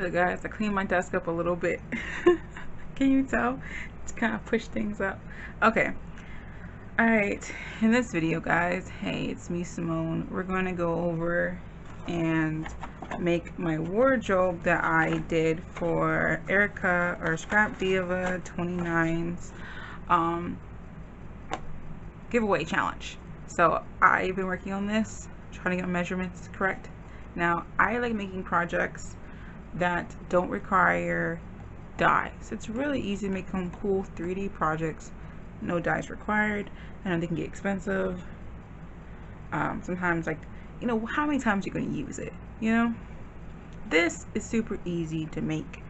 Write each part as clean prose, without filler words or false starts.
it, guys. I cleaned my desk up a little bit. Can you tell? To kind of push things up. Okay. Alright, in this video, guys, hey, it's me, Simone. We're going to go over and make my wardrobe that I did for Erica or Scrap Diva 29's giveaway challenge. So I've been working on this, trying to get my measurements correct. Now, I like making projects that don't require dye. So it's really easy to make some cool 3D projects. No dyes required. I know they can get expensive. Sometimes, like, you know, how many times you're going to use it, you know? This is super easy to make.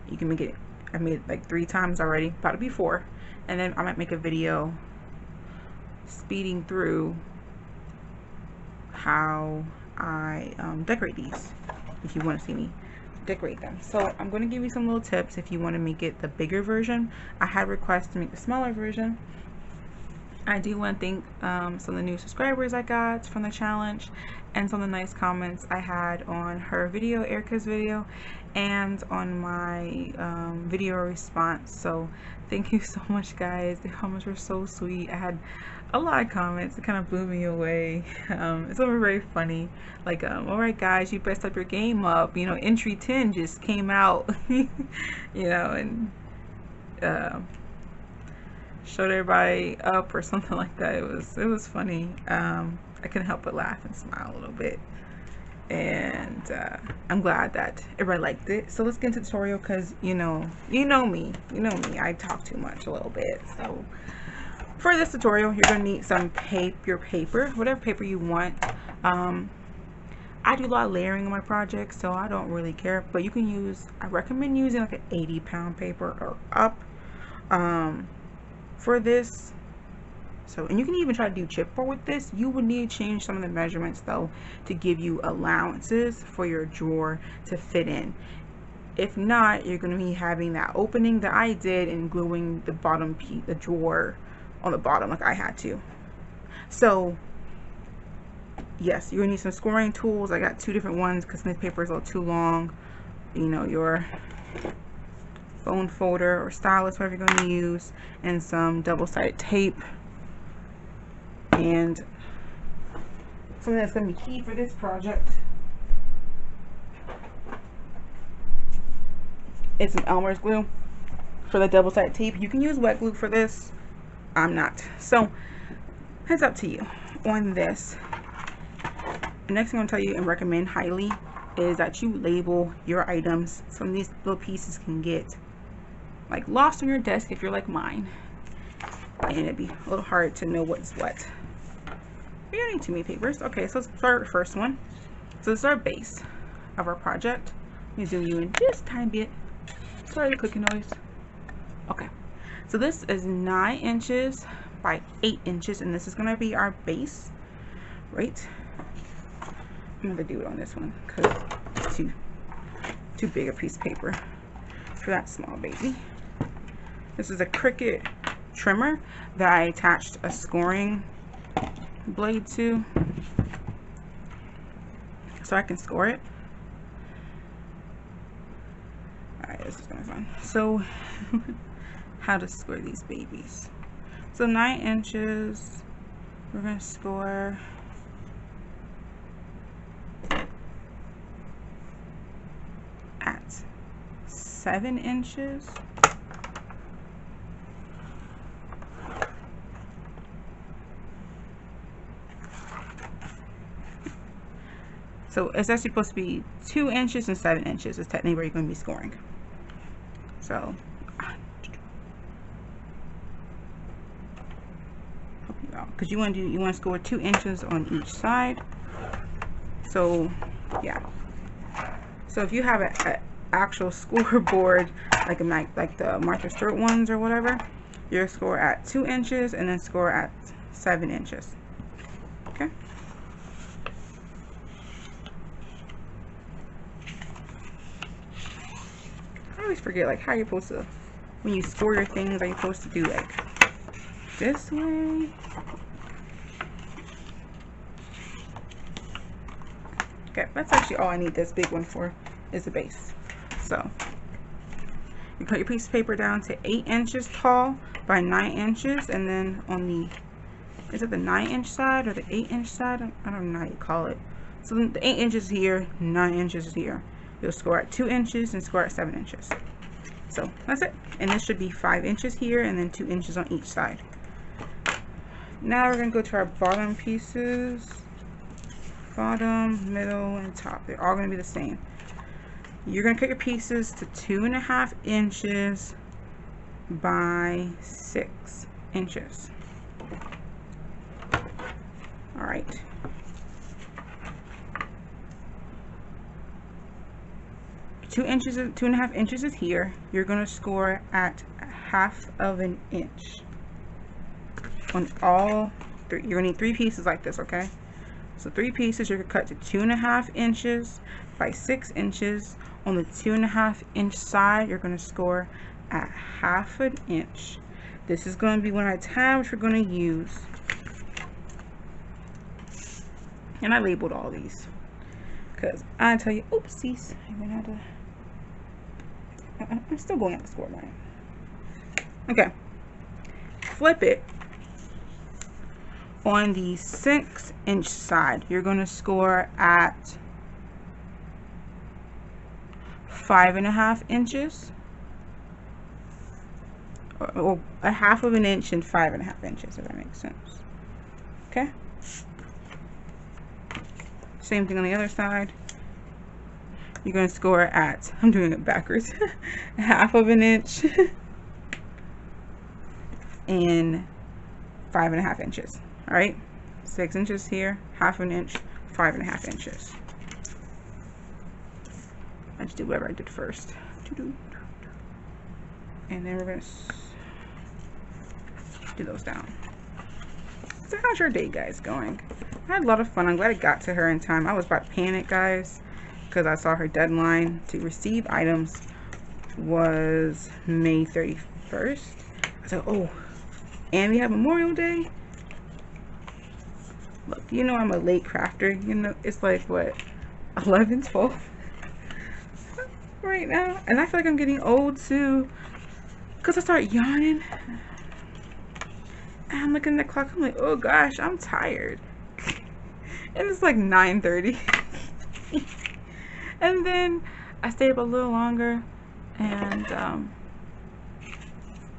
You can make it, I made it like 3 times already, about to be 4. And then I might make a video speeding through how I decorate these, if you want to see me decorate them. So I'm going to give you some little tips if you want to make it the bigger version. I had requests to make the smaller version. I do want to thank some of the new subscribers I got from the challenge and some of the nice comments I had on her video, Erica's video, and on my video response. So thank you so much, guys. The comments were so sweet. I had a lot of comments that kind of blew me away. It's all very funny, like alright guys, you better step your game up, you know, entry 10 just came out. You know, and showed everybody up or something like that. It was funny. I couldn't help but laugh and smile a little bit, and I'm glad that everybody liked it. So let's get into the tutorial, because you know me, I talk too much a little bit. So for this tutorial, you're gonna need some paper, whatever paper you want. I do a lot of layering on my projects, so I don't really care, but you can use, I recommend using like an 80-pound paper or up for this. So, and you can even try to do chipboard with this. You would need to change some of the measurements though to give you allowances for your drawer to fit in. If not, you're going to be having that opening that I did and gluing the bottom piece, the drawer on the bottom like I had to. So yes, you're gonna need some scoring tools. I got 2 different ones because this paper is a little too long. You know, your phone folder or stylus, whatever you're going to use, and some double-sided tape, and something that's going to be key for this project is some Elmer's glue for the double-sided tape. You can use wet glue for this. I'm not. So it's up to you on this. The next thing I'm going to tell you and recommend highly is that you label your items. Some of these little pieces can get like lost on your desk if you're like mine, and it'd be a little hard to know what's what. We don't need too many papers. Okay, so let's start with the first one. So this is our base of our project. Let me zoom you in just a tiny bit. Sorry, the clicking noise. Okay, so this is 9 inches by 8 inches, and this is going to be our base, right? I'm going to do it on this one because it's too big a piece of paper for that small baby. This is a Cricut trimmer that I attached a scoring blade to so I can score it. Alright, this is kind of fun. So how to score these babies. So 9 inches, we're going to score at 7 inches. So it's actually supposed to be 2 inches and 7 inches is technically where you're going to be scoring. So because you want to score 2 inches on each side. So yeah. So if you have an actual scoreboard like the Martha Stewart ones or whatever, you score at 2 inches and then score at 7 inches. Okay. I always forget like how you're supposed to, when you score your things, are you supposed to do like this way? Okay, that's actually all I need this big one for, is the base. So you cut your piece of paper down to 8 inches tall by 9 inches, and then on the, is it the 9-inch side or the 8-inch side? I don't know how you call it. So the 8 inches here, 9 inches here. You'll score at 2 inches and score at 7 inches. So that's it. And this should be 5 inches here and then 2 inches on each side. Now we're going to go to our bottom pieces. Bottom, middle, and top. They're all going to be the same. You're going to cut your pieces to 2.5 inches by 6 inches. Alright. Two inches, 2.5 inches is here. You're going to score at 1/2 inch on all three. You're going to need 3 pieces like this, okay? So 3 pieces, you're going to cut to 2.5 inches by 6 inches. On the 2.5 inch side, you're going to score at 1/2 inch. This is going to be one of our tabs we're going to use. And I labeled all these because I tell you, oopsies, I'm still going at the score line. Okay, flip it. On the 6-inch side, you're going to score at 5.5 inches, or 1/2 inch and 5.5 inches, if that makes sense. Okay. Same thing on the other side. You're going to score at, I'm doing it backwards, 1/2 inch and 5.5 inches. All right, 6 inches here, 1/2 inch, 5.5 inches. I just did whatever I did first. And then we're going to do those down. So how's your day, guys, going? I had a lot of fun. I'm glad I got to her in time. I was about to panic, guys, because I saw her deadline to receive items was May 31st. I said, oh, and we have Memorial Day. Look, you know I'm a late crafter. You know, it's like, what, 11, 12 right now? And I feel like I'm getting old, too, because I start yawning. And I'm looking at the clock. I'm like, oh, gosh, I'm tired. And it's like 9:30. And then I stayed up a little longer. And,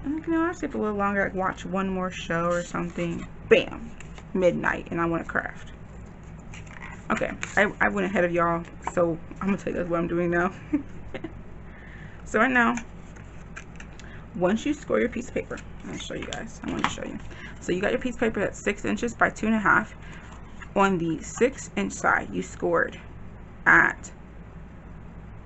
you know, I stayed up a little longer. Like, watch one more show or something. Bam. Midnight, and I want to craft. Okay, I went ahead of y'all, so I'm gonna tell you guys what I'm doing now. So right now, once you score your piece of paper, I'm gonna show you guys. I want to show you. So you got your piece of paper that's 6 inches by 2.5. On the 6-inch side, you scored at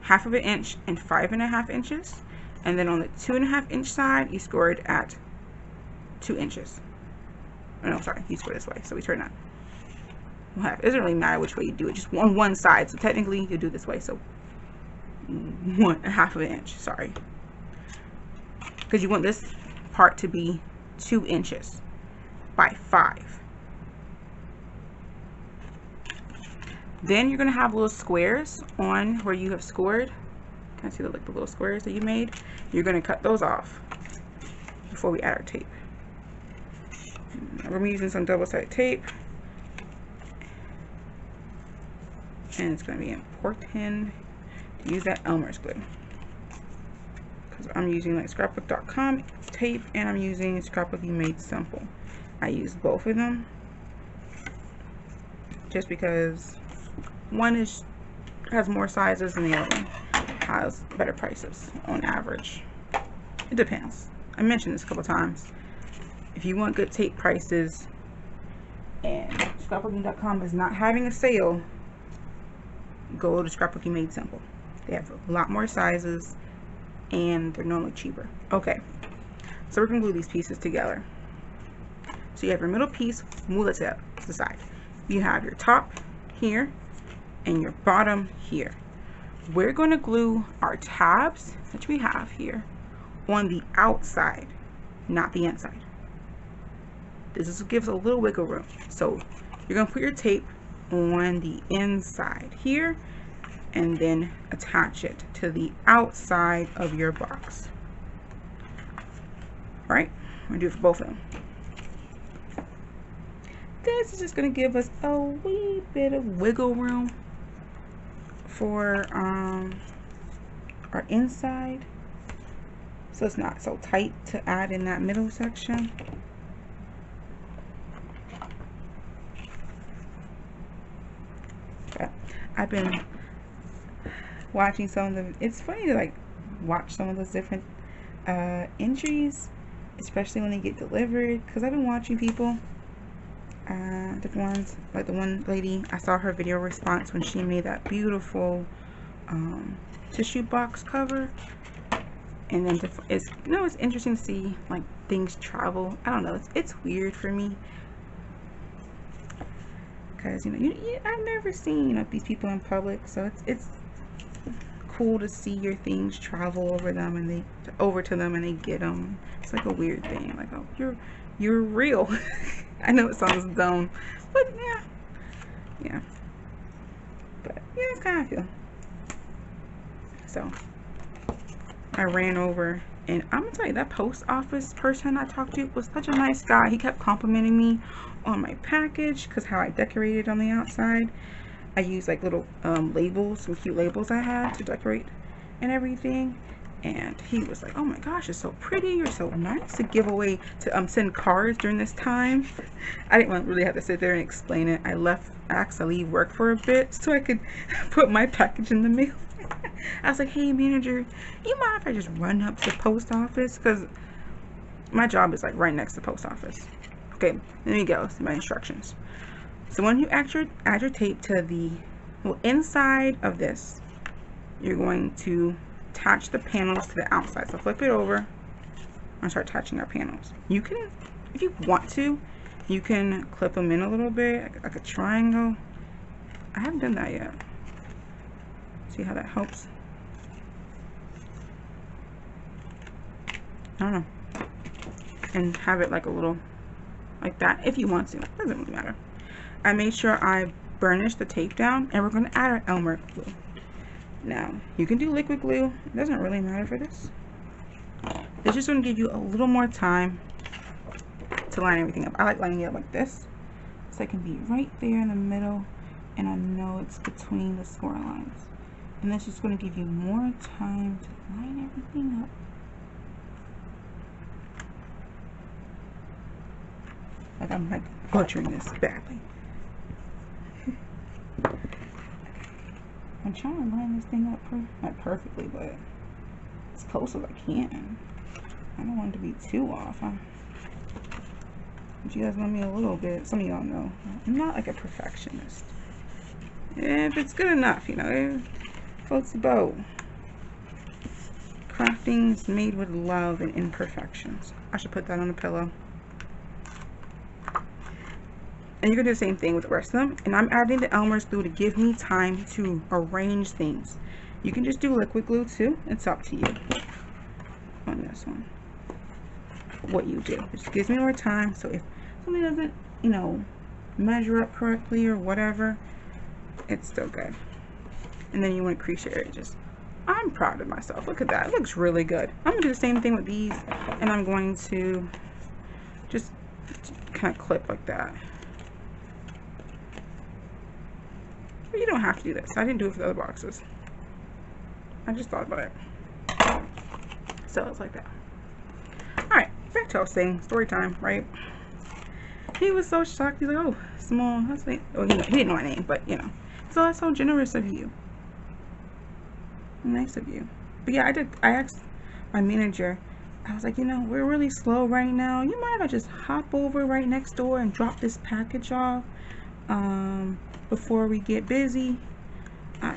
1/2 inch and 5.5 inches, and then on the 2.5 inch side, you scored at 2 inches. Oh, no, sorry, you score this way, so we turn that. It doesn't really matter which way you do it, just on one side. So technically, you do this way, so 1/2 inch, sorry. Because you want this part to be 2 inches by 5. Then you're going to have little squares on where you have scored. Can I see the little squares that you made? You're going to cut those off before we add our tape. We're using some double-sided tape, and it's going to be important to use that Elmer's glue, because I'm using like scrapbook.com tape, and I'm using Scrapbooking Made Simple. I use both of them just because one has more sizes and the other one has better prices on average. It depends. I mentioned this a couple times. If you want good tape prices and scrapbooking.com is not having a sale, go to Scrapbooking Made Simple. They have a lot more sizes and they're normally cheaper. Okay, so we're going to glue these pieces together. So you have your middle piece, move it to the side. You have your top here and your bottom here. We're going to glue our tabs that we have here on the outside, not the inside. This gives a little wiggle room. So you're going to put your tape on the inside here, and then attach it to the outside of your box. All right, I'm gonna do it for both of them. This is just gonna give us a wee bit of wiggle room for our inside, so it's not so tight to add in that middle section. But I've been watching some of the, it's funny to like watch some of those different entries, especially when they get delivered, because I've been watching people, different ones, like the one lady, I saw her video response when she made that beautiful tissue box cover, and then it's, you know, it's interesting to see like things travel. I don't know, it's weird for me, because you know, I've never seen, you know, these people in public, so it's cool to see your things travel over them, and over to them, and they get them. It's like a weird thing, like, oh, you're real. I know it sounds dumb, but yeah, but yeah, that's kind of how I feel. So I ran over, and I'm gonna tell you, that post office person I talked to was such a nice guy. He kept complimenting me on my package, because how I decorated on the outside. I used like little labels, some cute labels I had to decorate and everything. And he was like, oh my gosh, it's so pretty, you're so nice to give away, to send cards during this time. I didn't really have to sit there and explain it. I asked to leave work for a bit so I could put my package in the mail. I was like, hey manager, you mind if I just run up to the post office? Because my job is like right next to the post office. Okay, let me go to my instructions. So when you add your tape to the inside of this, you're going to attach the panels to the outside. So flip it over and start attaching our panels. You can, if you want to, you can clip them in a little bit, like a triangle. I haven't done that yet. See how that helps? I don't know. And have it like a little, like that, if you want to. It doesn't really matter. I made sure I burnished the tape down, and we're going to add our Elmer glue. Now, you can do liquid glue. It doesn't really matter for this. It's just going to give you a little more time to line everything up. I like lining it up like this, so it can be right there in the middle, and I know it's between the score lines. And that's just going to give you more time to line everything up. Like I'm like butchering this badly. I'm trying to line this thing up, not perfectly, but as close as I can. I don't want it to be too off. But you guys know me a little bit. Some of y'all know I'm not like a perfectionist. If it's good enough, you know, it floats the boat. Crafting is made with love and imperfections. I should put that on a pillow. And you're going to do the same thing with the rest of them. And I'm adding the Elmer's glue to give me time to arrange things. You can just do liquid glue too. It's up to you on this one. What you do. It just gives me more time. So if something doesn't, you know, measure up correctly or whatever, it's still good. And then you want to crease your edges. I'm proud of myself. Look at that. It looks really good. I'm going to do the same thing with these. And I'm going to just kind of clip like that. You don't have to do this. I didn't do it for the other boxes. I just thought about it. So it's like that. Alright, back to what I was saying. Story time, right? He was so shocked. He's like, oh, small. That's like, oh, he didn't know my name, but you know. So that's so generous of you. Nice of you. But yeah, I asked my manager, I was like, you know, we're really slow right now. You mind if I just hop over right next door and drop this package off? Before we get busy,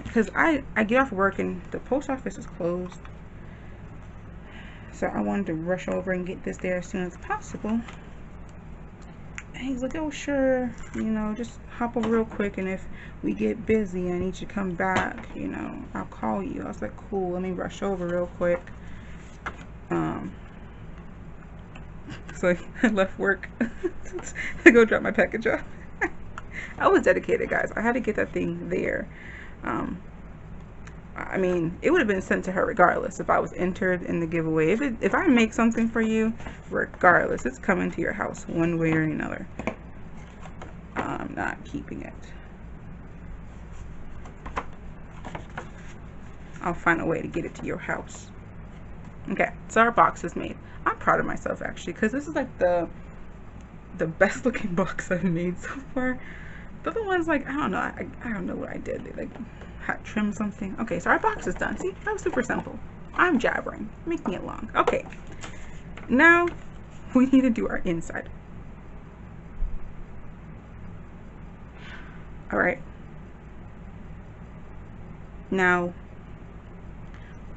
because I get off work and the post office is closed, so I wanted to rush over and get this there as soon as possible. And he's like, oh sure, you know, just hop over real quick, and if we get busy I need you to come back, you know, I'll call you. I was like, cool, let me rush over real quick. So I left work to go drop my package off. I was dedicated, guys. I had to get that thing there. I mean, it would have been sent to her regardless if I was entered in the giveaway. If I make something for you, regardless, it's coming to your house one way or another. I'm not keeping it. I'll find a way to get it to your house. Okay, so our box is made. I'm proud of myself actually, because this is like the best looking box I've made so far. The other ones, like, I don't know, I don't know what I did. They like had trim something. Okay, so our box is done. See, that was super simple. I'm jabbering, making it long. Okay, now we need to do our inside. All right. Now,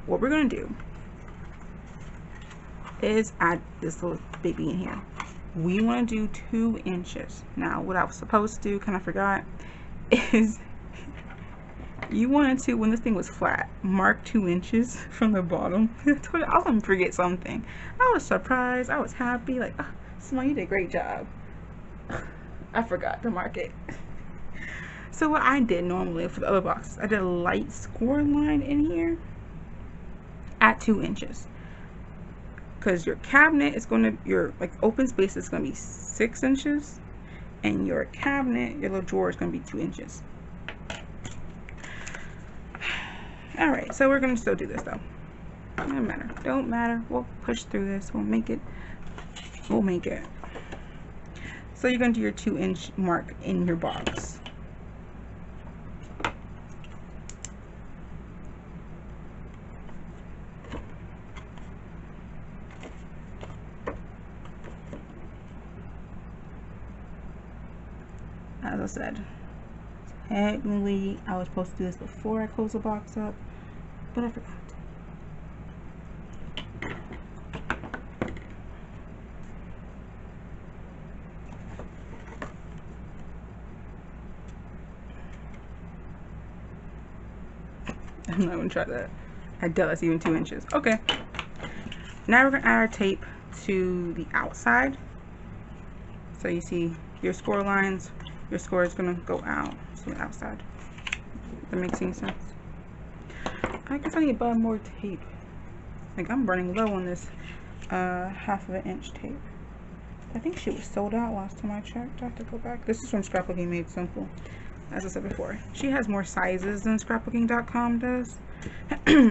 what we're gonna do is add this little baby in here. We want to do 2 inches. Now, what I was supposed to do, kind of forgot, is you wanted to, when this thing was flat, mark 2 inches from the bottom. I was gonna forget something. I was surprised. I was happy. Like, oh, Simone, you did a great job. I forgot to mark it. So what I did normally for the other boxes, I did a light score line in here at 2 inches. Because your cabinet is going to, your like open space is going to be 6 inches, and your cabinet, your little drawer, is going to be 2 inches. All right, so we're going to still do this though. Don't matter. Don't matter. We'll push through this. We'll make it. We'll make it. So you're going to do your 2-inch mark in your box. As I said, technically I was supposed to do this before I close the box up, but I forgot. I'm not gonna try that. I doubt that's even 2 inches. Okay. Now we're gonna add our tape to the outside. So you see your score lines. Your score is gonna go out to the outside. That makes any sense? I guess I need to buy more tape. Like, I'm running low on this 1/2 inch tape. I think she was sold out last time I checked. I have to go back. This is from Scrapbooking Made Simple. As I said before, she has more sizes than scrapbooking.com does.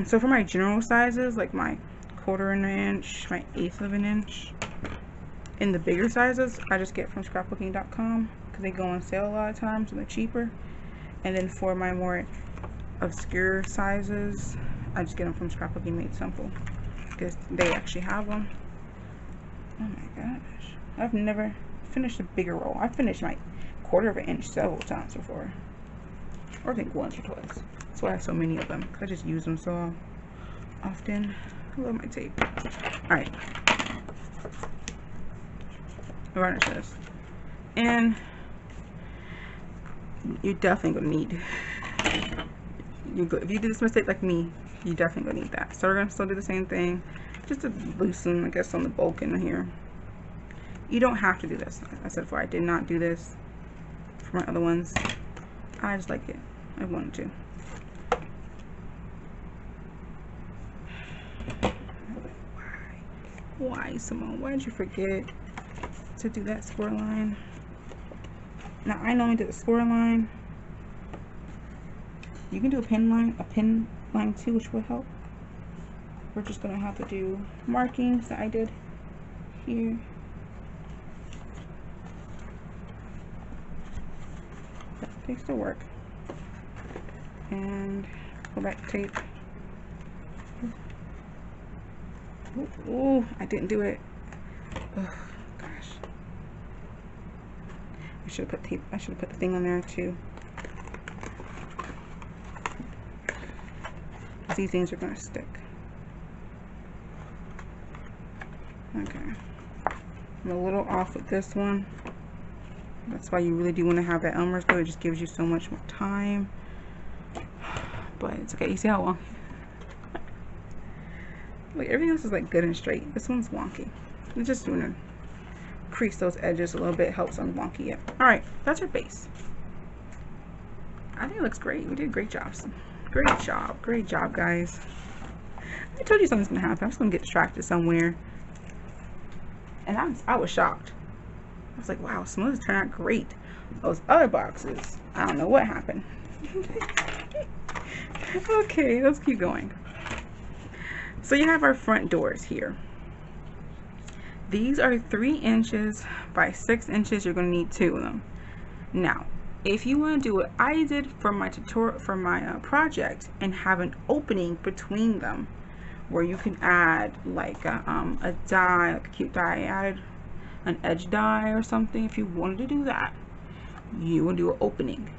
So for my general sizes, like my 1/4 inch, my 1/8 of an inch, in the bigger sizes, I just get from scrapbooking.com because they go on sale a lot of times and they're cheaper. And then for my more obscure sizes, I just get them from Scrapbooking Made Simple because they actually have them. Oh my gosh, I've never finished a bigger roll. I've finished my 1/4 inch several times before, or I think once or twice. That's why I have so many of them, because I just use them so often. I love my tape. Alright, varnish this, and you're definitely gonna need, if you do this mistake like me, you definitely gonna need that. So we're gonna still do the same thing, just to loosen, I guess, on the bulk in here. You don't have to do this. Like I said before, I did not do this for my other ones. I just like it. I wanted to. Why, Simone? Why did you forget to do that score line? Now I know I did the score line. You can do a pin line too, which will help. We're just gonna have to do markings that I did here. That takes the work. And go back to tape. Oh, I didn't do it. Oh gosh. I should have put tape. I should have put the thing on there too. These things are gonna stick. Okay. I'm a little off with this one. That's why you really do want to have that Elmer's glue. It just gives you so much more time. But it's okay. You see how long? Like, everything else is like good and straight. This one's wonky. I'm just doing to crease those edges a little bit. Helps on wonky. Yeah. All right, that's your base. I think it looks great. We did great jobs. Great job, guys. I told you something's gonna happen. I'm just gonna get distracted somewhere. And I was shocked. I was like, wow, some of those turned out great. Those other boxes, I don't know what happened. Okay, let's keep going. So you have our front doors here. These are 3 inches by 6 inches. You're going to need 2 of them. Now, if you want to do what I did for my tutorial, for my project, and have an opening between them, where you can add like a die, like a cute die. I added an edge die or something. If you wanted to do that, you will do an opening.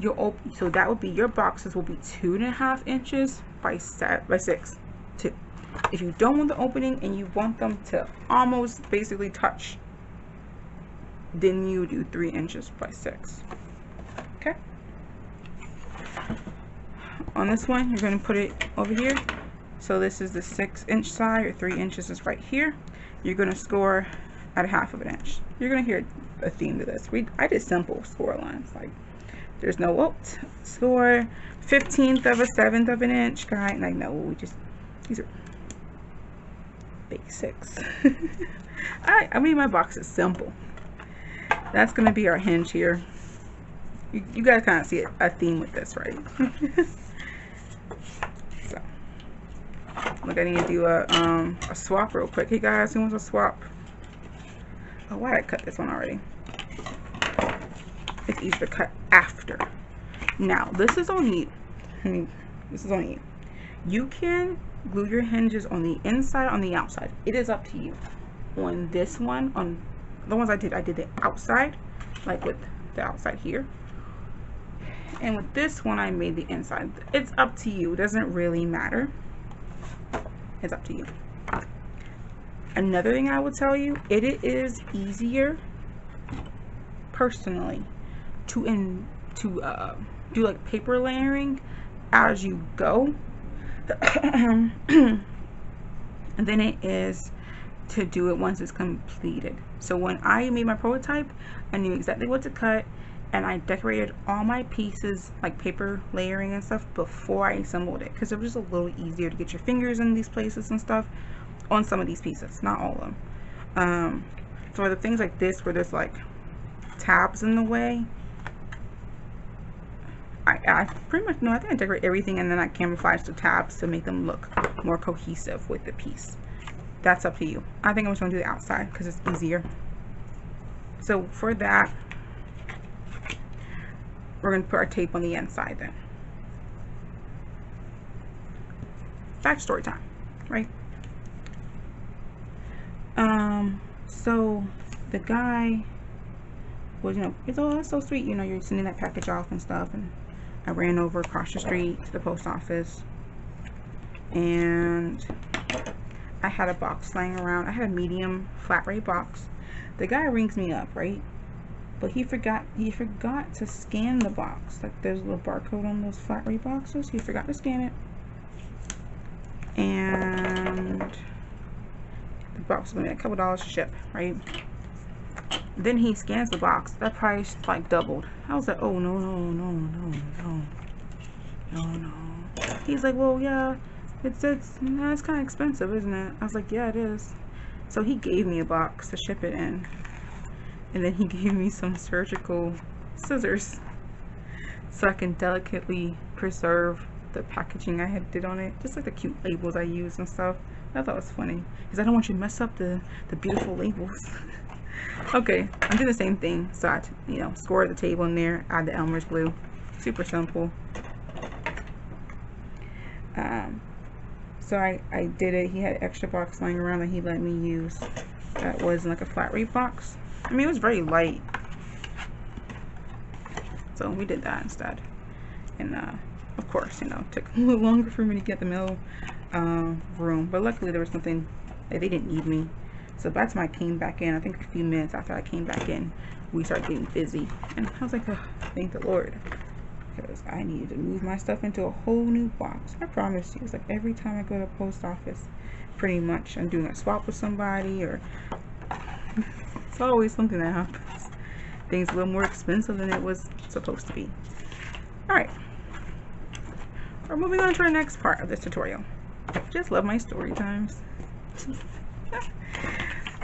So that would be, your boxes will be 2.5 inches by 6. 2. If you don't want the opening and you want them to almost basically touch, then you do 3 inches by 6. Okay. On this one, you're going to put it over here. So this is the 6-inch side, or 3 inches is right here. You're going to score at 1/2 of an inch. You're going to hear a theme to this. I did simple score lines, like there's no score 1/15 of a 1/7 of an inch, guy. Like, no, these are basics. I mean, my box is simple. That's going to be our hinge here. You guys kind of see a theme with this, right? So, look, I need to do a swap real quick. Hey guys, who wants a swap? Oh, why did I cut this one already? It's easy to cut after. Now, this is on you. This is on you. You can glue your hinges on the inside, on the outside. It is up to you. On this one, on the ones I did the outside, like with the outside here. And with this one, I made the inside. It's up to you. It doesn't really matter. It's up to you. Another thing I will tell you, it is easier, personally, to do like paper layering as you go than it is to do it once it's completed. So when I made my prototype, I knew exactly what to cut, and I decorated all my pieces, like paper layering and stuff, before I assembled it, because it was just a little easier to get your fingers in these places and stuff on some of these pieces, not all of them. For the things like this where there's like tabs in the way, I pretty much know, I think I decorate everything and then I camouflage the tabs to make them look more cohesive with the piece. That's up to you. I think I'm just going to do the outside because it's easier. So for that, we're going to put our tape on the inside then. Back to story time, right? So the guy was, you know, it's, oh, that's so sweet, you know, you're sending that package off and stuff, and I ran over across the street to the post office, and I had a box laying around. I had a medium flat rate box. The guy rings me up, right? But he forgot to scan the box. Like, there's a little barcode on those flat rate boxes. He forgot to scan it, and the box is gonna be a couple dollars to ship, right? Then he scans the box. That price like doubled. I was like, oh no. He's like, well, yeah, it's kind of expensive, isn't it? I was like, yeah, it is. So he gave me a box to ship it in, and then he gave me some surgical scissors so I can delicately preserve the packaging I did on it, just like the cute labels I use and stuff. I thought it was funny because I don't want you to mess up the beautiful labels. Okay, I'm doing the same thing. So I, you know, score the table in there, add the Elmer's glue. Super simple. So I did it. He had an extra box lying around that he let me use. That was like a flat rate box. I mean, it was very light. So we did that instead. And of course, you know, it took a little longer for me to get the mail room. But luckily there was nothing, like, they didn't need me. So by the time I came back in, I think a few minutes after I came back in, we started getting busy. And I was like, oh, thank the Lord. Because I needed to move my stuff into a whole new box. I promise you, it's like every time I go to the post office, pretty much I'm doing a swap with somebody, or it's always something that happens. Things a little more expensive than it was supposed to be. Alright. we're moving on to our next part of this tutorial. Just love my story times.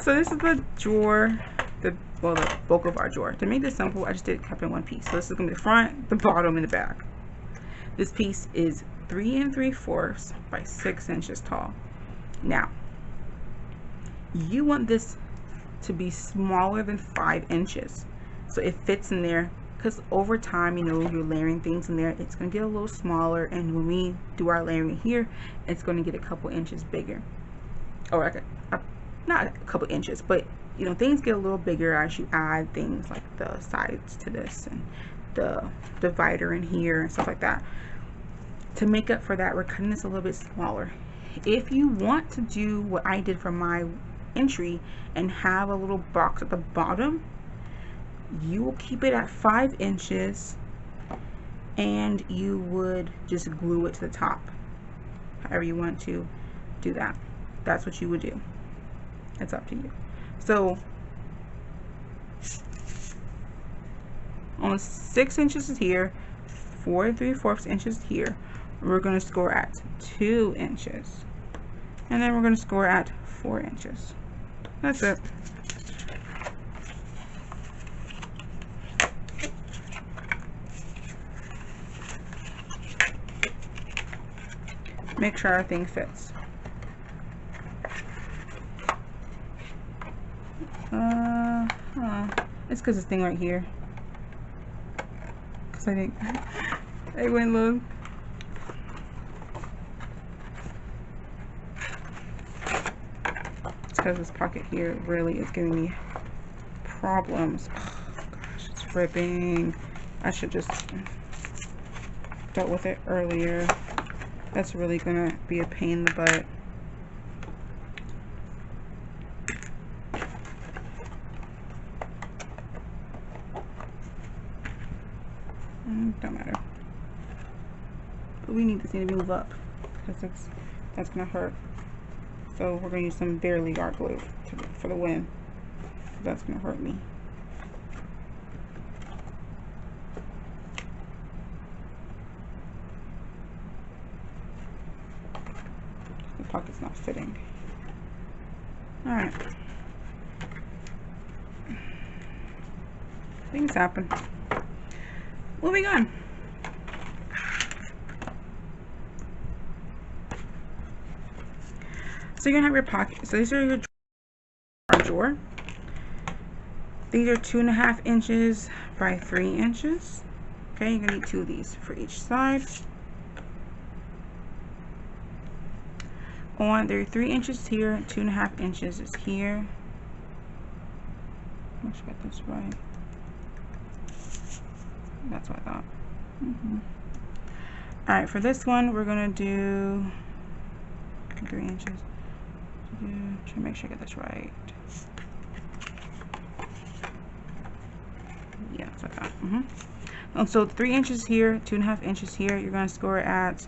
So this is the drawer, the bulk of our drawer. To make this simple, I just kept in one piece. So this is going to be the front, the bottom, and the back. This piece is 3 3/4 by 6 inches tall. Now, you want this to be smaller than 5 inches, so it fits in there. Because over time, you know, you're layering things in there, it's going to get a little smaller, and when we do our layering here, it's going to get a couple inches bigger, or like not a couple inches, but you know, things get a little bigger as you add things like the sides to this and the divider in here and stuff like that. To make up for that, we're cutting this a little bit smaller. If you want to do what I did for my entry and have a little box at the bottom, you will keep it at 5 inches and you would just glue it to the top. However you want to do that, that's what you would do. It's up to you. So on 6 inches is here, 4 3/4 inches here, we're going to score at 2 inches, and then we're going to score at 4 inches. That's it. Make sure our thing fits. It's because this thing right here. Because I think I went look. It's because this pocket here really is giving me problems. Oh gosh, it's ripping. I should just dealt with it earlier. That's really gonna be a pain in the butt. Don't matter. But we need this thing to move up because that's gonna hurt. So we're gonna use some Barely Art glue for the win. That's gonna hurt me. The pocket's not fitting. All right. Things happen. Moving on. So you're gonna have your pocket. So these are your drawer. These are 2.5 inches by 3 inches. Okay, you're gonna need 2 of these for each side. There are 3 inches here, 2.5 inches is here. Let's get this right. That's what I thought. Alright, for this one, we're going to do 3 inches. Try to make sure I get this right. Yeah, that's what I thought. And so 3 inches here, 2.5 inches here, you're going to score at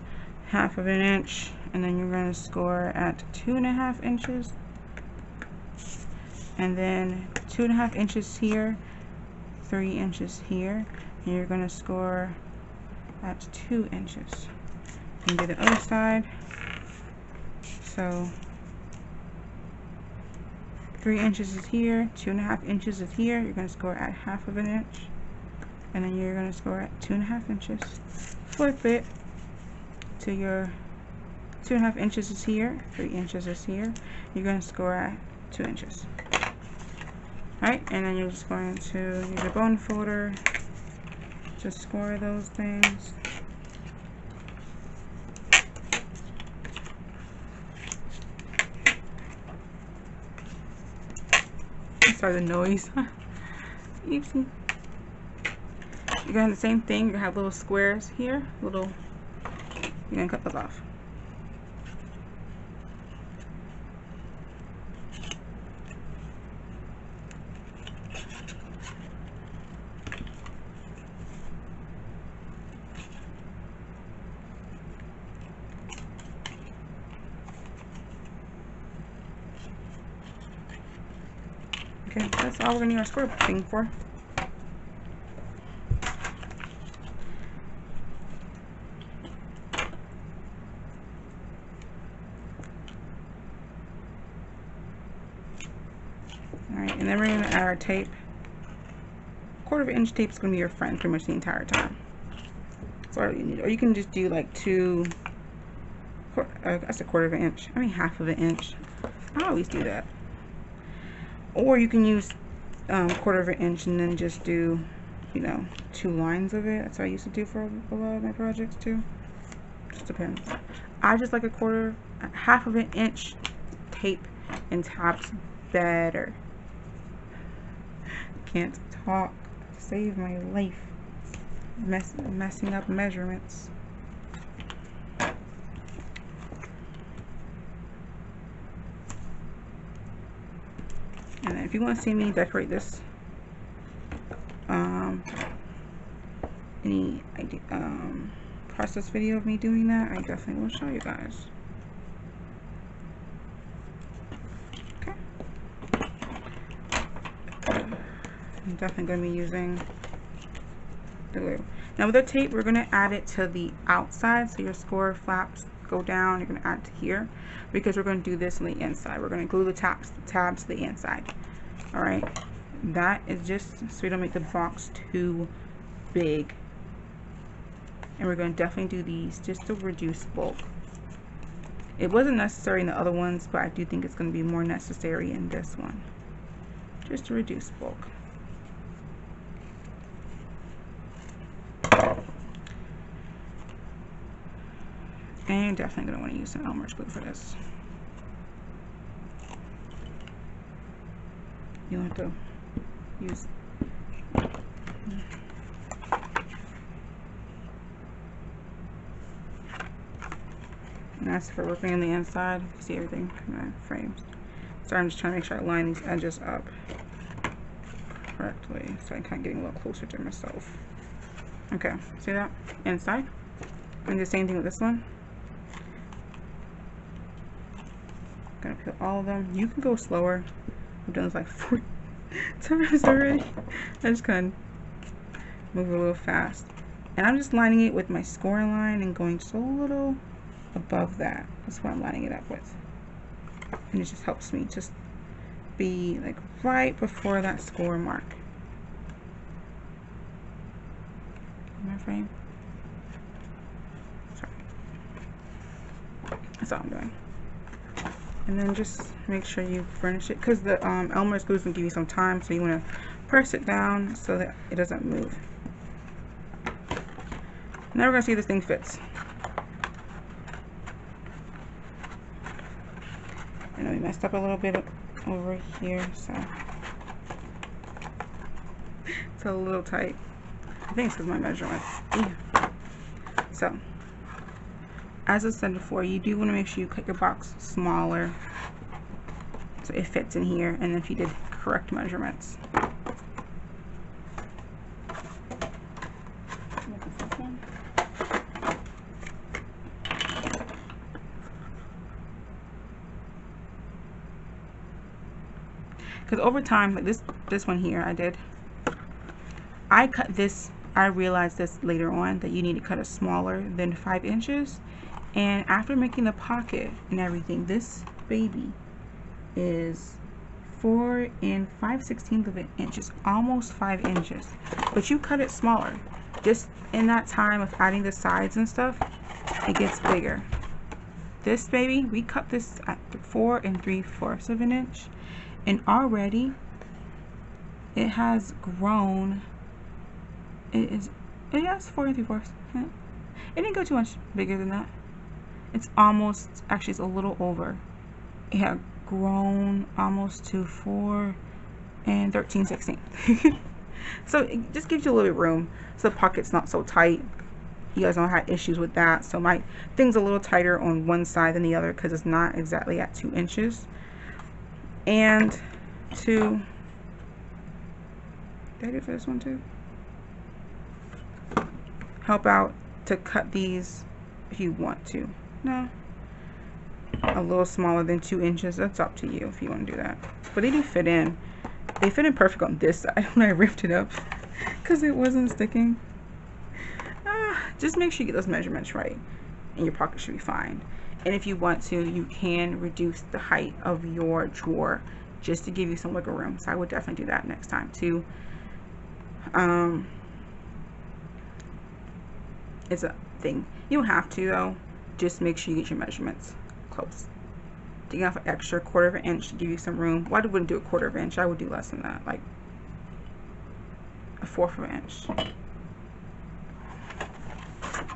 1/2 inch, and then you're going to score at 2.5 inches. And then 2.5 inches here, 3 inches here. And you're going to score at 2 inches. And do the other side. So 3 inches is here, 2.5 inches is here. You're going to score at 1/2 inch, and then you're going to score at 2.5 inches. Flip it to your 2.5 inches is here, 3 inches is here. You're going to score at 2 inches. Alright, and then you're just going to use a bone folder to score those things. Sorry, the noise. Oopsie. You're gonna have the same thing. You're gonna have little squares here. You're gonna cut those off. Okay, that's all we're gonna need our square thing for. Alright, and then we're going to add our tape. 1/4 inch tape is going to be your friend pretty much the entire time. That's all you need. Or you can just do like that's a 1/4 inch. I mean 1/2 inch. I always do that. Or you can use 1/4 inch and then just do, you know, 2 lines of it. That's what I used to do for a lot of my projects too. Just depends. I just like 1/2 inch tape and tabs better. Can't talk. Save my life. Messing up measurements. And then if you want to see me decorate this, any process video of me doing that, I definitely will show you guys. Okay. I'm definitely going to be using the glue. Now with the tape, we're going to add it to the outside, so your score flaps go down. You're going to add to here because we're going to do this on the inside. We're going to glue the tabs to the inside. All right, that is just so we don't make the box too big. And we're going to definitely do these just to reduce bulk. It wasn't necessary in the other ones, but I do think it's going to be more necessary in this one, just to reduce bulk. And you're definitely going to want to use some Elmer's glue for this. You want to use and that's for working on the inside. You can see everything in my frames. So I'm just trying to make sure I line these edges up correctly, so I'm kind of getting a little closer to myself. Okay, see that? Inside. And the same thing with this one. Gonna peel all of them. You can go slower. I've done this like 4 times already. I just kind of move a little fast. And I'm just lining it with my score line and going just a little above that. That's what I'm lining it up with. And it just helps me just be like right before that score mark. My frame. Sorry. That's all I'm doing. And then just make sure you furnish it, because the Elmer's glue is going to give you some time, so you want to press it down so that it doesn't move. Now we're going to see if this thing fits. I know we messed up a little bit over here, so it's a little tight. I think it's because my measurements. Yeah. So, as I said before, you do want to make sure you cut your box smaller so it fits in here, and if you did correct measurements. Because over time, like this one here, I cut this. I realized this later on that you need to cut it smaller than 5 inches. And after making the pocket and everything, this baby is 4 5/16 of an inch. It's almost 5 inches. But you cut it smaller. Just in that time of adding the sides and stuff, it gets bigger. This baby, we cut this at 4 3/4 of an inch. And already, it has grown. It has 4 3/4. It didn't go too much bigger than that. It's almost, actually it's a little over. It had grown almost to 4 13/16. So it just gives you a little bit of room so the pocket's not so tight. You guys know I had issues with that, so my thing's a little tighter on one side than the other because it's not exactly at 2 inches. And to, did I do for this one too? Help out to cut these if you want to. No, a little smaller than 2 inches. That's up to you if you want to do that. But they do fit in. They fit in perfect on this side when I ripped it up because it wasn't sticking. Just make sure you get those measurements right, and your pocket should be fine. And if you want to, you can reduce the height of your drawer just to give you some wiggle room. So I would definitely do that next time too. It's a thing. You don't have to though. Just make sure you get your measurements close. Taking off an extra 1/4 of an inch to give you some room. Well, I wouldn't do a 1/4 of an inch. I would do less than that, like a 1/4 of an inch,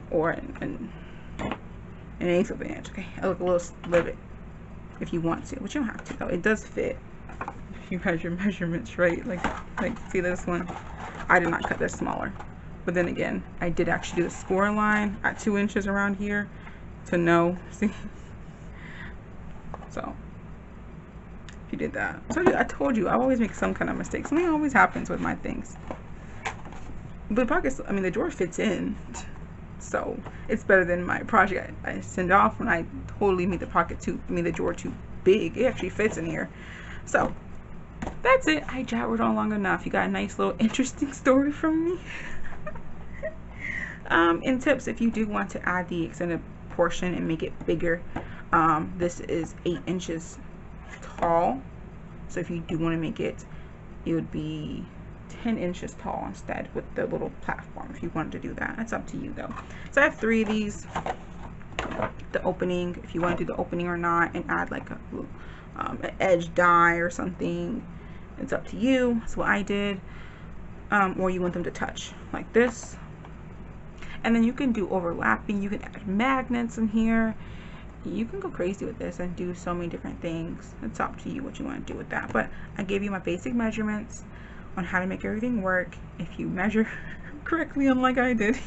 or an 1/8 of an inch. Okay, I look a little slivet if you want to, but you don't have to though. It does fit if you measure measurements right. Like see this one. I did not cut this smaller, but then again, I did actually do a score line at 2 inches around here to know. See. So if you did that, so I told you I always make some kind of mistake. Something always happens with my things. But pockets, I mean, the drawer fits in, so it's better than my project I send off when I totally made the the drawer too big. It actually fits in here. So that's it. I jabbered on long enough. You got a nice little interesting story from me. In tips, if you do want to add the extended portion and make it bigger, this is 8 inches tall, so if you do want to make it, it would be 10 inches tall instead with the little platform. If you wanted to do that, that's up to you though. So I have 3 of these. The opening, if you want to do the opening or not, and add like an edge die or something, it's up to you. That's what I did. Or you want them to touch like this, and then you can do overlapping. You can add magnets in here. You can go crazy with this and do so many different things. It's up to you what you want to do with that. But I gave you my basic measurements on how to make everything work. If you measure correctly, unlike I did,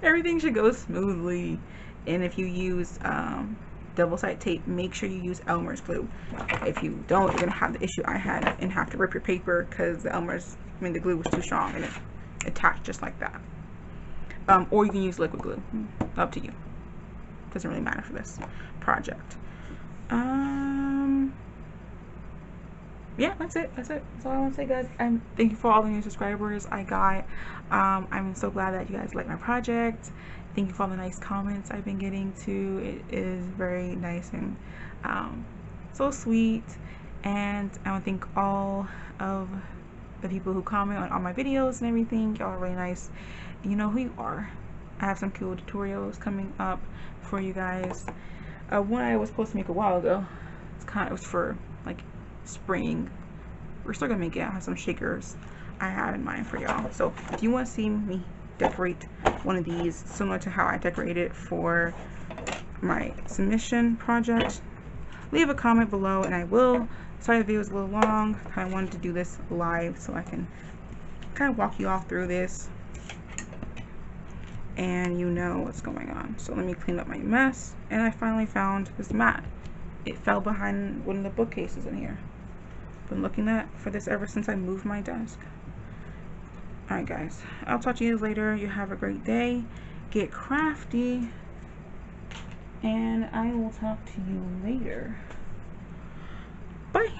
everything should go smoothly. And if you use double-sided tape, make sure you use Elmer's glue. If you don't, you're gonna have the issue I had and have to rip your paper because the glue was too strong and it attached just like that. Or you can use liquid glue. Up to you. Doesn't really matter for this project. Yeah, that's it. That's all I want to say, guys. And thank you for all the new subscribers I got. I'm so glad that you guys like my project. Thank you for all the nice comments I've been getting too. It is very nice and so sweet. And I want to thank all of the people who comment on all my videos and everything. Y'all are really nice. You know who you are. I have some cool tutorials coming up for you guys. One I was supposed to make a while ago. It was for like spring. We're still gonna make it. I have some shakers I have in mind for y'all. So if you want to see me decorate one of these similar to how I decorated for my submission project, leave a comment below and I will. Sorry the video is a little long. I wanted to do this live so I can kind of walk you all through this and you know what's going on. So let me clean up my mess. And I finally found this mat. It fell behind one of the bookcases in here. Been looking for this ever since I moved my desk. Alright guys, I'll talk to you later. You have a great day. Get crafty. And I will talk to you later. Bye.